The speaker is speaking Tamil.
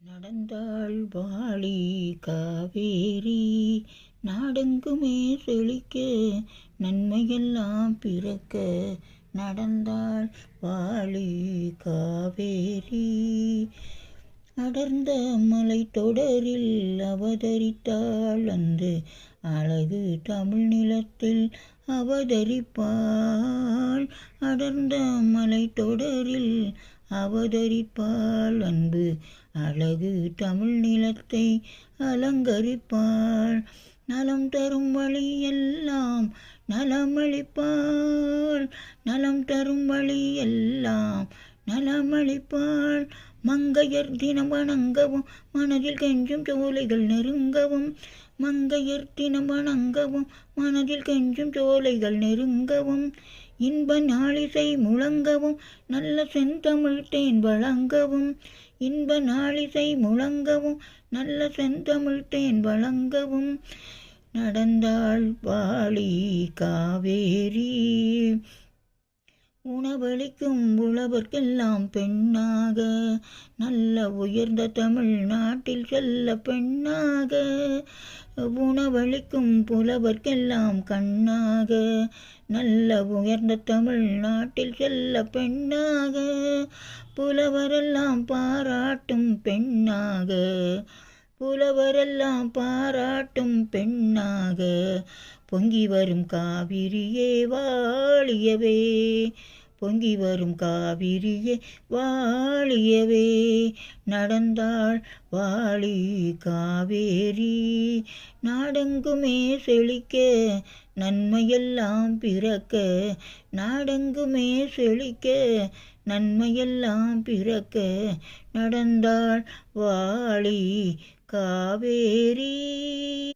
நடந்தாள் வாழி காவேரி நாடெங்குமே செழிக்க நன்மையெல்லாம் பிறக்க. நடந்தாள் வாழி காவேரி அடர்ந்த மலை தொடரில் அவதரித்தாள் அன்று அழகு தமிழ் நிலத்தில் அவதரிப்பாள். அடர்ந்த மலை தொடரில் அவதரிப்பாள் அன்பு அழகு தமிழ் நிலத்தை அலங்கரிப்பாள். நலம் தரும் வழி எல்லாம் நலமளிப்பாள். நலம் தரும் வழி எல்லாம் நலமளிப்பாள். மங்கையர் தினம் வணங்கவும் மனதில் கெஞ்சும் சோலைகள் நெருங்கவும். மங்கையர் தினம் வணங்கவும் மனதில் கெஞ்சும் சோலைகள் நெருங்கவும். இன்ப நாளிசை முழங்கவும் நல்ல செந்தமிழ் தேன் வழங்கவும். இன்ப நாளிசை முழங்கவும் நல்ல செந்தமிழ் தேன் வழங்கவும். நடந்தாள் வாழி காவேரி உணவளிக்கும் உழவர்க்கெல்லாம் பெண்ணாக நல்ல உயர்ந்த தமிழ் நாட்டில் செல்ல பெண்ணாக. உணவளிக்கும் புலவர்க்கெல்லாம் கண்ணாக நல்ல உயர்ந்த தமிழ் நாட்டில் செல்ல பெண்ணாக. புலவரெல்லாம் பாராட்டும் பெண்ணாக. புலவரெல்லாம் பாராட்டும் பெண்ணாக. பொங்கி வரும் காவிரியே வாழியவே. பொங்கி வரும் காவிரியே வாழியவே. நடந்தாள் வாழி காவேரி நாடெங்குமே செழிக்க நன்மையெல்லாம் பிறக்க. நாடெங்குமே செழிக்க நன்மையெல்லாம் பிறக்க. நடந்தாள் வாழி காவேரி.